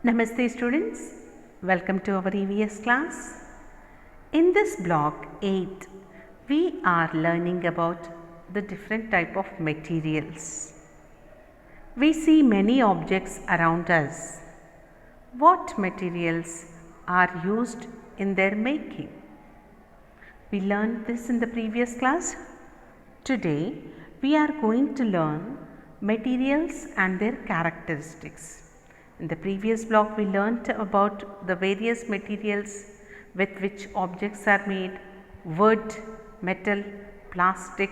Namaste students, welcome to our EVS class. In this block 8, we are learning about the different type of materials. We see many objects around us. What materials are used in their making? We learned this in the previous class. Today, we are going to learn materials and their characteristics. In the previous block, we learnt about the various materials with which objects are made: wood, metal, plastic,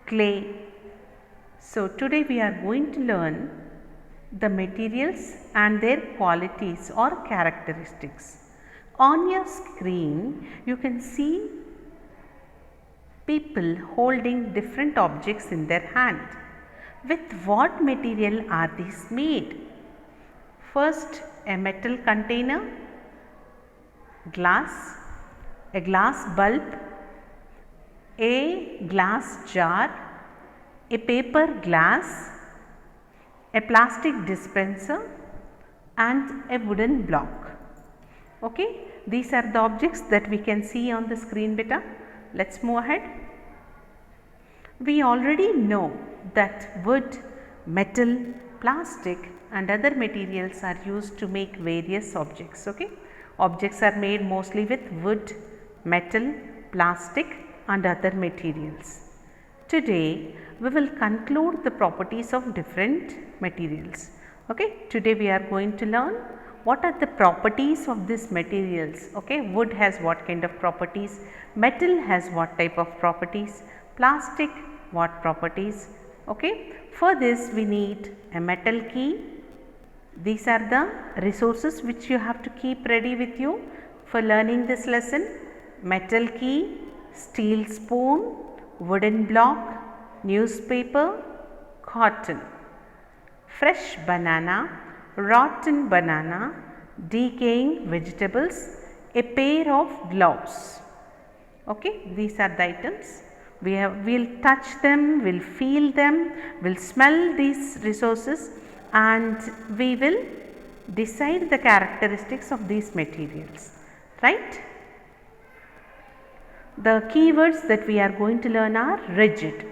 clay. So, today we are going to learn the materials and their qualities or characteristics. On your screen, you can see people holding different objects in their hand. With what material are these made? First, a metal container, glass, a glass bulb, a glass jar, a paper glass, a plastic dispenser and a wooden block. Okay, these are the objects that we can see on the screen beta. Let's move ahead. We already know that wood, metal, plastic and other materials are used to make various objects. Okay, objects are made mostly with wood, metal, plastic and other materials. Today we will conclude the properties of different materials. Okay, today we are going to learn what are the properties of these materials. Okay, wood has what kind of properties, metal has what type of properties, plastic what properties. Okay, for this we need a metal key. These are the resources which you have to keep ready with you for learning this lesson: metal key, steel spoon, wooden block, newspaper, cotton, fresh banana, rotten banana, decaying vegetables, a pair of gloves. Okay, these are the items. We will touch them, we will feel them, we will smell these resources and we will decide the characteristics of these materials, right? The keywords that we are going to learn are rigid.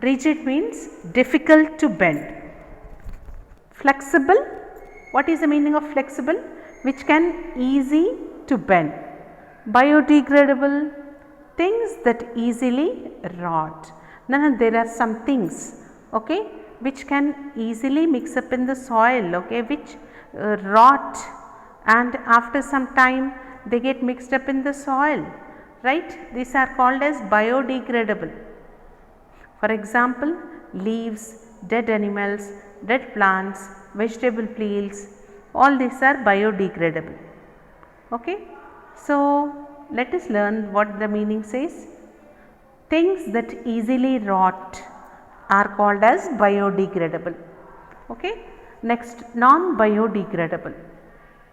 Rigid means difficult to bend. Flexible, what is the meaning of flexible? Which can easy to bend. Biodegradable, things that easily rot. Now there are some things, okay, which can easily mix up in the soil, okay, which rot and after some time they get mixed up in the soil, right? These are called as biodegradable. For example, leaves, dead animals, dead plants, vegetable peels, all these are biodegradable. Okay, so let us learn what the meaning says. Things that easily rot are called as biodegradable. Okay. Next, non-biodegradable.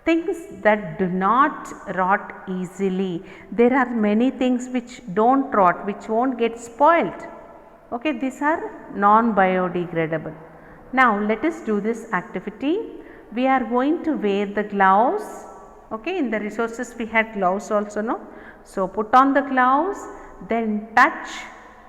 Things that do not rot easily. There are many things which don't rot, which won't get spoiled. Okay, these are non-biodegradable. Now let us do this activity. We are going to wear the gloves. Okay, in the resources we had gloves also, no? So put on the gloves, then touch,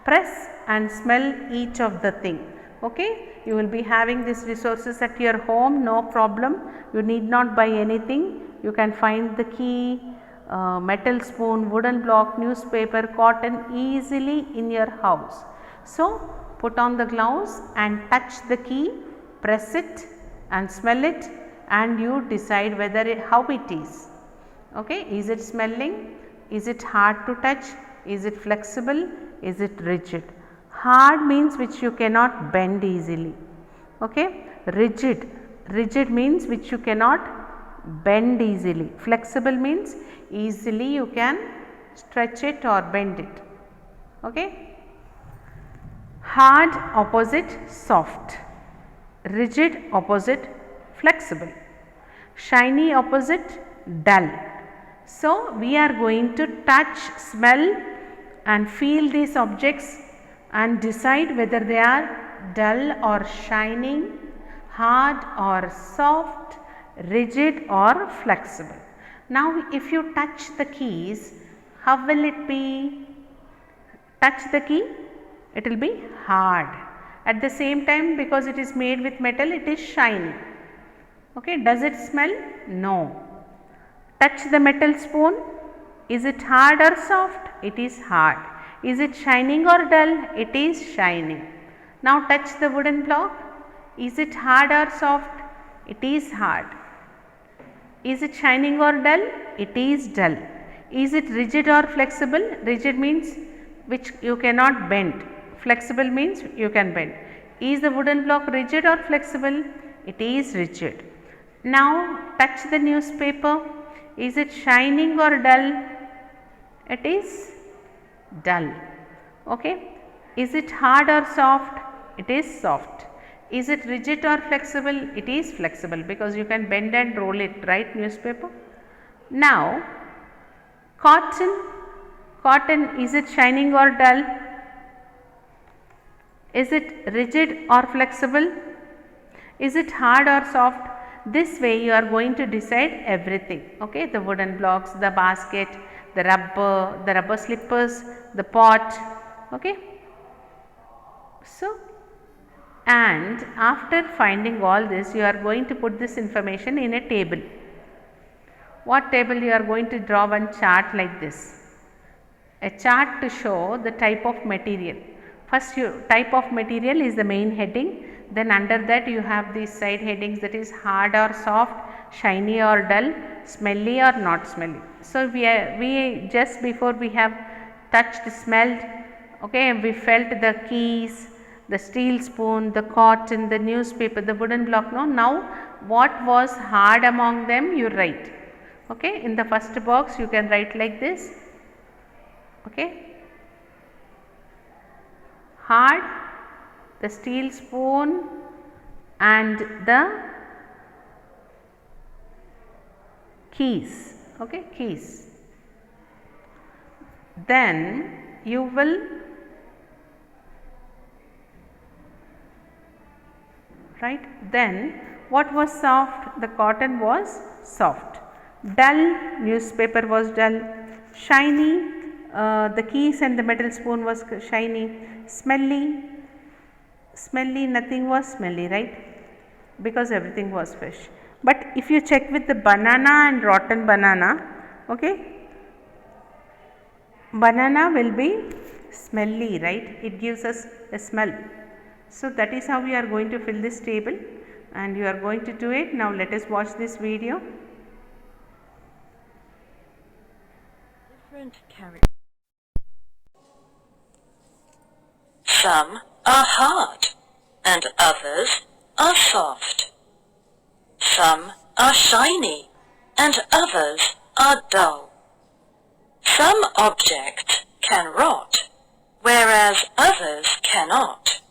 press and smell each of the thing. Okay, you will be having these resources at your home, no problem. You need not buy anything. You can find the key, metal spoon, wooden block, newspaper, cotton easily in your house. So put on the gloves and touch the key, press it and smell it and you decide whether how it is. Okay, is it smelling? Is it hard to touch? Is it flexible? Is it rigid? Hard means which you cannot bend easily. Okay, rigid means which you cannot bend easily. Flexible means easily you can stretch it or bend it. Okay, hard opposite soft, rigid opposite flexible, shiny opposite dull. So we are going to touch, smell and feel these objects and decide whether they are dull or shining, hard or soft, rigid or flexible. Now if you touch the keys, how will it be? Touch the key, it will be hard. At the same time, because it is made with metal, it is shiny. Okay, does it smell? No. Touch the metal spoon, is it hard or soft? It is hard. Is it shining or dull? It is shining. Now touch the wooden block, is it hard or soft? It is hard. Is it shining or dull? It is dull. Is it rigid or flexible? Rigid means which you cannot bend. Flexible means you can bend. Is the wooden block rigid or flexible? It is rigid. Now touch the newspaper. Is it shining or dull? It is dull. Okay. Is it hard or soft? It is soft. Is it rigid or flexible? It is flexible because you can bend and roll it, right, newspaper. Now cotton, is it shining or dull? Is it rigid or flexible? Is it hard or soft? This way you are going to decide everything, okay, the wooden blocks, the basket, the rubber slippers, the pot, okay. So, and after finding all this, you are going to put this information in a table. What table? You are going to draw one chart like this, a chart to show the type of material. First, type of material is the main heading, then under that you have these side headings, that is hard or soft, shiny or dull, smelly or not smelly. So we just before we have touched, smelled, okay, we felt the keys, the steel spoon, the cotton, the newspaper, the wooden block. Now what was hard among them you write, okay. In the first box you can write like this, okay. Hard, the steel spoon and the keys, okay, keys. Then you will write, then what was soft? The cotton was soft. Dull, newspaper was dull. Shiny, the keys and the metal spoon was shiny. Smelly, nothing was smelly, right, because everything was fresh. But if you check with the banana and rotten banana, okay, banana will be smelly, right, it gives us a smell. So that is how we are going to fill this table, and you are going to do it. Now let us watch this video. Different characters. Some are hard and others are soft. Some are shiny and others are dull. Some objects can rot, whereas others cannot.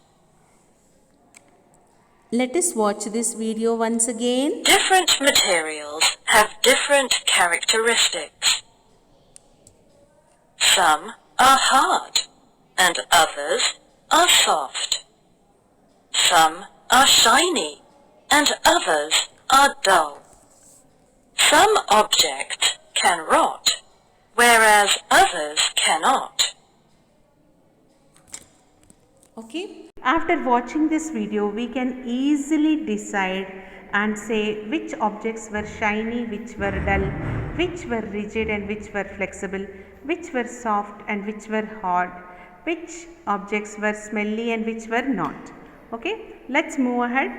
Let us watch this video once again. Different materials have different characteristics. Some are hard and others are soft. Some are shiny and others are dull. Some objects can rot, whereas others cannot. Okay. After watching this video, we can easily decide and say which objects were shiny, which were dull, which were rigid and which were flexible, which were soft and which were hard, which objects were smelly and which were not. Okay, let's move ahead.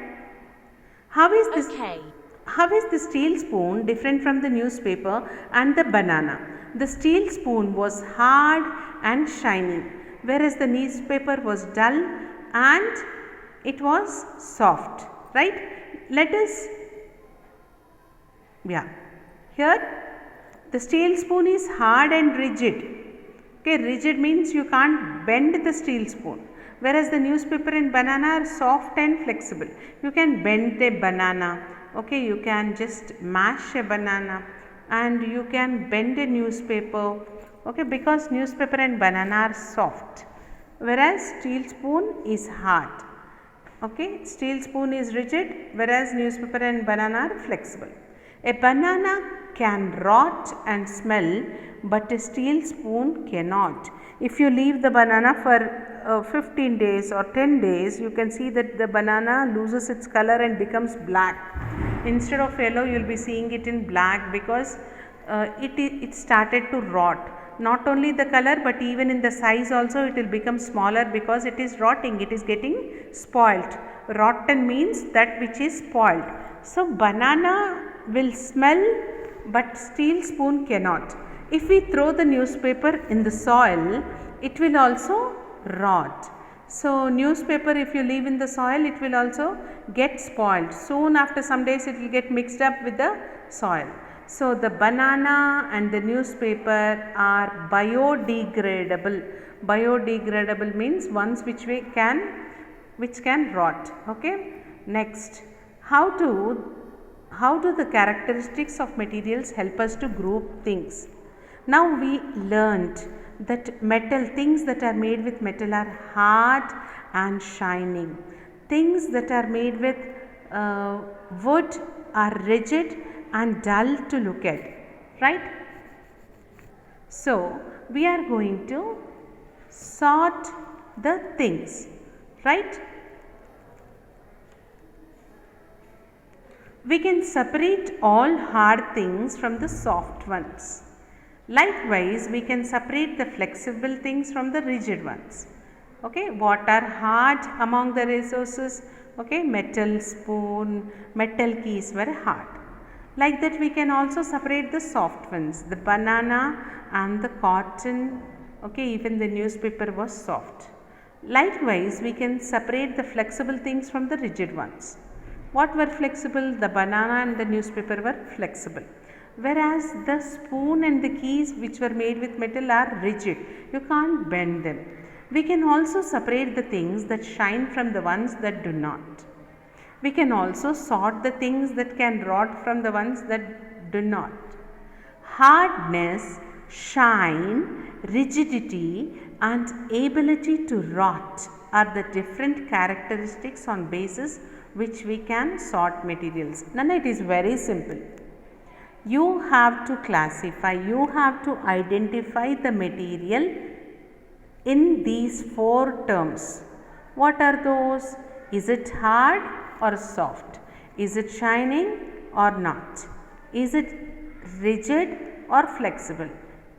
How is the steel spoon different from the newspaper and the banana? The steel spoon was hard and shiny, whereas the newspaper was dull and it was soft, right? Let us, here the steel spoon is hard and rigid. Okay, rigid means you can't bend the steel spoon, whereas the newspaper and banana are soft and flexible. You can bend a banana, okay, you can just mash a banana and you can bend a newspaper, okay, because newspaper and banana are soft, whereas steel spoon is hard. Okay, steel spoon is rigid, whereas newspaper and banana are flexible. A banana can rot and smell, but a steel spoon cannot. If you leave the banana for 15 days or 10 days, you can see that the banana loses its color and becomes black. Instead of yellow, you will be seeing it in black because it started to rot. Not only the color, but even in the size also it will become smaller because it is rotting, it is getting spoilt. Rotten means that which is spoiled. So banana will smell, but steel spoon cannot. If we throw the newspaper in the soil, it will also rot. So newspaper, if you leave in the soil, it will also get spoiled. Soon after some days it will get mixed up with the soil. So the banana and the newspaper are biodegradable. Biodegradable means ones which can rot. Okay. Next, how do the characteristics of materials help us to group things? Now we learnt that metal, things that are made with metal are hard and shining. Things that are made with wood are rigid and dull to look at, right? So we are going to sort the things, right? We can separate all hard things from the soft ones. Likewise, we can separate the flexible things from the rigid ones. Okay, what are hard among the resources? Okay, metal spoon, metal keys were hard. Like that, we can also separate the soft ones, the banana and the cotton. Okay, even the newspaper was soft. Likewise, we can separate the flexible things from the rigid ones. What were flexible? The banana and the newspaper were flexible. Whereas the spoon and the keys which were made with metal are rigid. You can't bend them. We can also separate the things that shine from the ones that do not. We can also sort the things that can rot from the ones that do not. Hardness, shine, rigidity and ability to rot are the different characteristics on basis which we can sort materials. Now it is very simple. You have to classify, you have to identify the material in these 4 terms. What are those? Is it hard or soft? Is it shining or not? Is it rigid or flexible?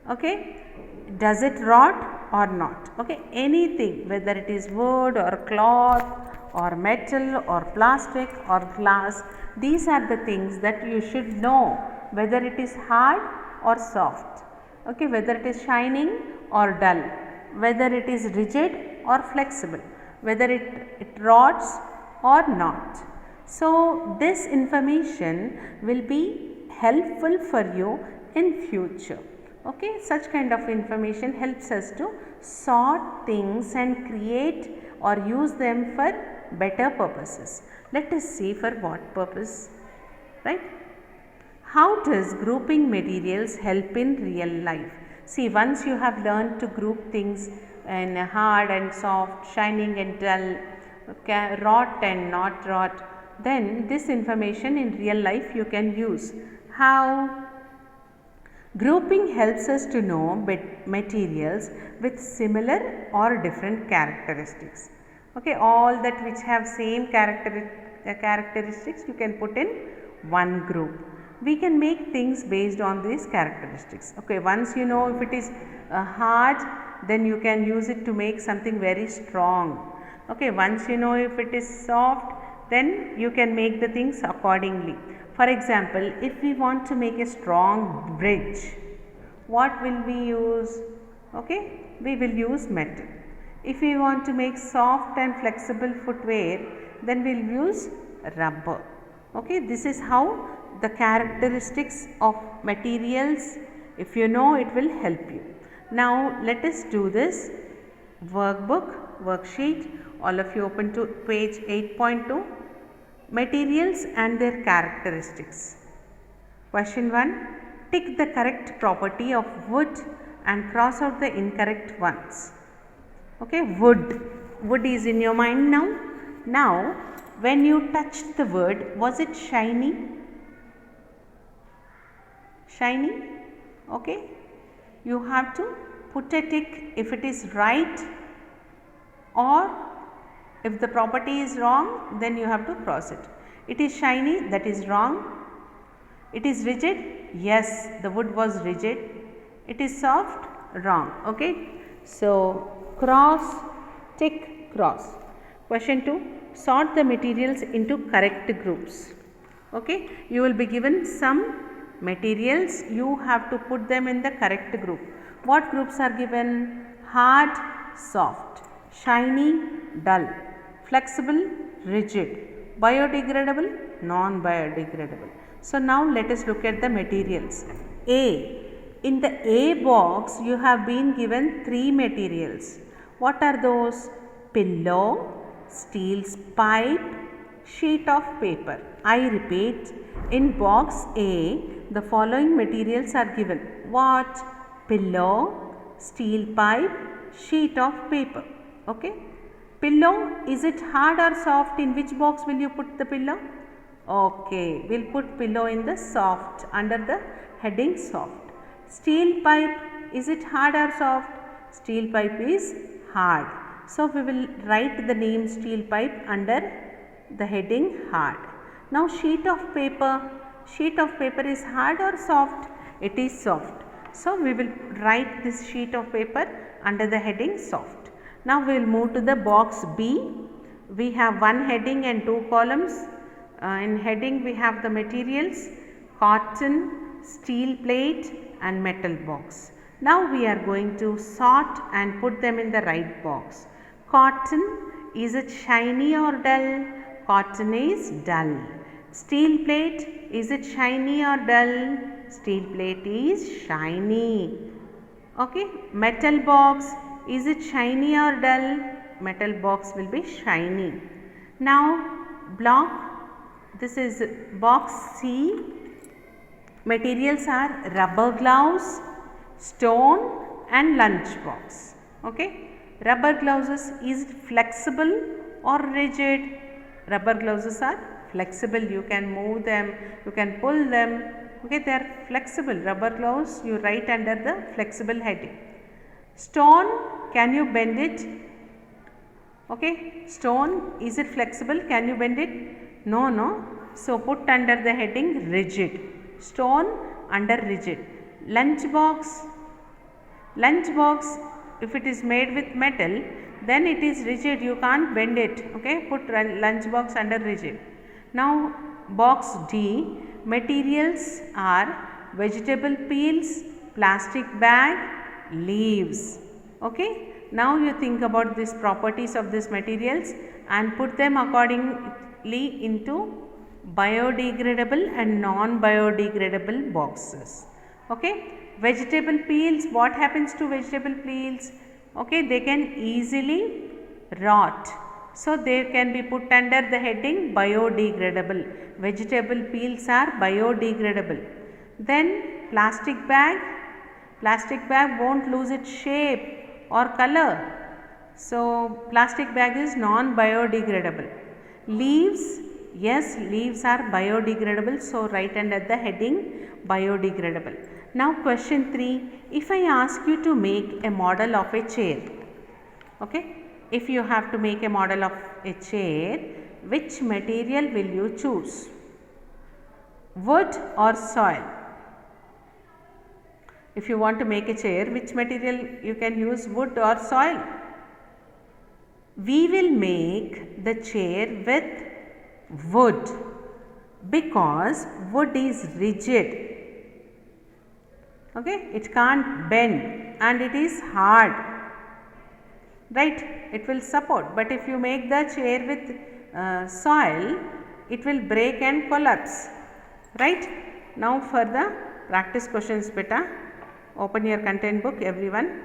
Okay. Does it rot or not? Okay. Anything, whether it is wood or cloth or metal or plastic or glass, these are the things that you should know whether it is hard or soft. Okay. Whether it is shining or dull, whether it is rigid or flexible, whether it rots or not. So this information will be helpful for you in future. Okay, such kind of information helps us to sort things and create or use them for better purposes. Let us see for what purpose, right? How does grouping materials help in real life? See, once you have learned to group things in hard and soft, shining and dull, rot and not rot, then this information in real life you can use. How? Grouping helps us to know materials with similar or different characteristics. Okay, all that which have same characteristics you can put in one group. We can make things based on these characteristics. Okay, once you know if it is hard, then you can use it to make something very strong. Okay, once you know if it is soft, then you can make the things accordingly. For example, if we want to make a strong bridge, what will we use? Okay, we will use metal. If we want to make soft and flexible footwear, then we will use rubber. Okay, this is how the characteristics of materials, if you know, it will help you. Now let us do this worksheet. All of you open to page 8.2, materials and their characteristics. Question 1, tick the correct property of wood and cross out the incorrect ones. Okay, wood is in your mind now. Now, when you touched the wood, was it shiny? Shiny? Okay. You have to put a tick if it is right, or if the property is wrong, then you have to cross it. It is shiny, that is wrong. It is rigid, yes, the wood was rigid. It is soft, wrong. Okay. So, cross, tick, cross. Question 2, sort the materials into correct groups. Okay. You will be given some materials, you have to put them in the correct group. What groups are given? Hard, soft, shiny, dull, flexible, rigid, biodegradable, non-biodegradable. So, now let us look at the materials. A. In the A box, you have been given 3 materials. What are those? Pillow, steel pipe, sheet of paper. I repeat, in box A, the following materials are given. What? Pillow, steel pipe, sheet of paper. Okay. Pillow, is it hard or soft? In which box will you put the pillow? Okay, we will put pillow in the soft, under the heading soft. Steel pipe, is it hard or soft? Steel pipe is hard. So, we will write the name steel pipe under the heading hard. Now, sheet of paper is hard or soft? It is soft. So, we will write this sheet of paper under the heading soft. Now, we will move to the box B. We have one heading and 2 columns. In heading we have the materials cotton, steel plate and metal box. Now, we are going to sort and put them in the right box. Cotton, is it shiny or dull? Cotton is dull. Steel plate, is it shiny or dull? Steel plate is shiny. Okay. Metal box, is it shiny or dull? Metal box will be shiny. Now, this is box C. Materials are rubber gloves, stone and lunch box. Okay. Rubber gloves, is it flexible or rigid? Rubber gloves are flexible, you can move them, you can pull them. Okay, they are flexible. Rubber gloves you write under the flexible heading. Stone, can you bend it? Okay, stone, is it flexible? Can you bend it? No. So, put under the heading rigid. Stone under rigid. Lunch box, if it is made with metal, then it is rigid, you can't bend it. Okay, put lunch box under rigid. Now, box D, materials are vegetable peels, plastic bag, leaves. Okay. Now, you think about these properties of these materials and put them accordingly into biodegradable and non-biodegradable boxes. Okay. Vegetable peels, what happens to vegetable peels? Okay, they can easily rot. So, they can be put under the heading biodegradable. Vegetable peels are biodegradable. Then plastic bag won't lose its shape or color. So, plastic bag is non-biodegradable. Leaves, yes, leaves are biodegradable. So, write under the heading biodegradable. Now, question 3, if I ask you to make a model of a chair, okay, if you have to make a model of a chair, which material will you choose? Wood or soil? If you want to make a chair, which material you can use, wood or soil? We will make the chair with wood because wood is rigid. Okay, it can't bend and it is hard, right? It will support, but if you make the chair with soil, it will break and collapse, right? Now, for the practice questions, beta, open your content book, everyone.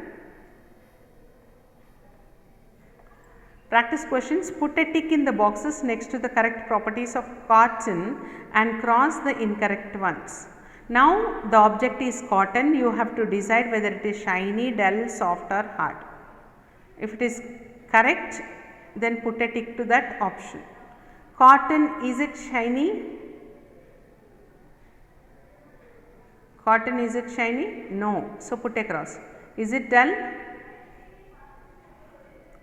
Practice questions, put a tick in the boxes next to the correct properties of cotton and cross the incorrect ones. Now, the object is cotton, you have to decide whether it is shiny, dull, soft or hard. If it is correct, then put a tick to that option. Cotton, is it shiny? Cotton, is it shiny? No. So put a cross. Is it dull?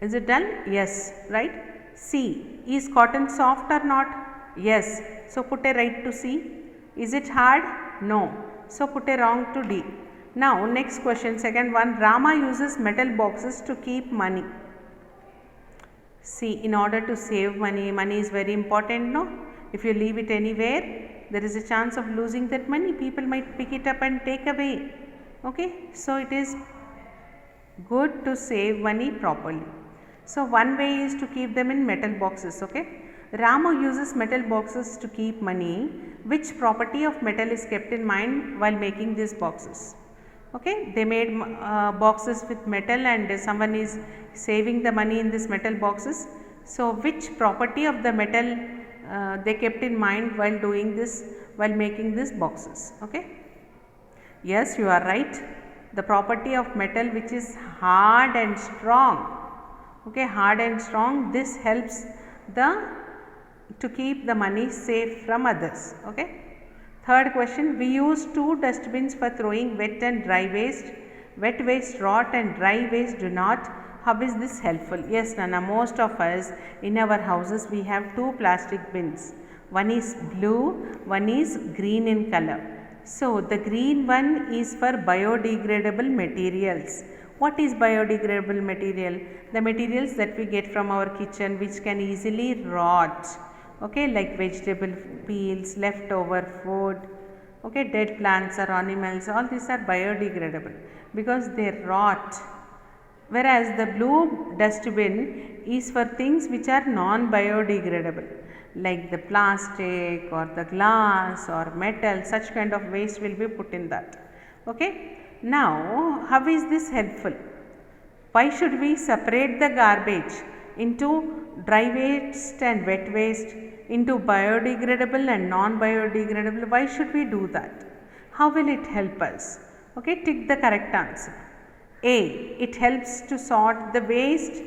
Is it dull? Yes, right? C, is cotton soft or not? Yes. So put a right to C. Is it hard? No. So put a wrong to D. Now next question, second one, Rama uses metal boxes to keep money. See, in order to save money, money is very important, no? If you leave it anywhere, there is a chance of losing that money. People might pick it up and take away. Okay, so it is good to save money properly. So one way is to keep them in metal boxes. Okay, Rama uses metal boxes to keep money. Which property of metal is kept in mind while making these boxes? Okay, they made boxes with metal and someone is saving the money in this metal boxes. So which property of the metal they kept in mind while doing this, while making these boxes? Okay, yes, you are right. The property of metal which is hard and strong. Okay, hard and strong, this helps to keep the money safe from others. Okay. Third question, we use two dustbins for throwing wet and dry waste. Wet waste rot and dry waste do not. How is this helpful? Yes, Nana, most of us in our houses we have two plastic bins. One is blue, one is green in color. So the green one is for biodegradable materials. What is biodegradable material? The materials that we get from our kitchen which can easily rot. Okay, like vegetable peels, leftover food, okay, dead plants or animals, all these are biodegradable because they rot. Whereas the blue dustbin is for things which are non-biodegradable, like the plastic or the glass or metal, such kind of waste will be put in that. Okay. Now, how is this helpful? Why should we separate the garbage into dry waste and wet waste, into biodegradable and non-biodegradable? Why should we do that? How will it help us? Okay, tick the correct answer. A, it helps to sort the waste.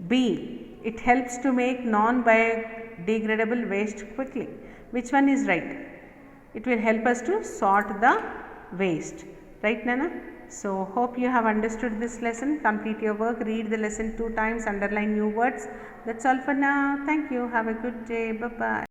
B, it helps to make non-biodegradable waste quickly. Which one is right? It will help us to sort the waste. Right, Nana? So, hope you have understood this lesson. Complete your work, read the lesson 2 times, underline new words. That's all for now. Thank you. Have a good day. Bye-bye.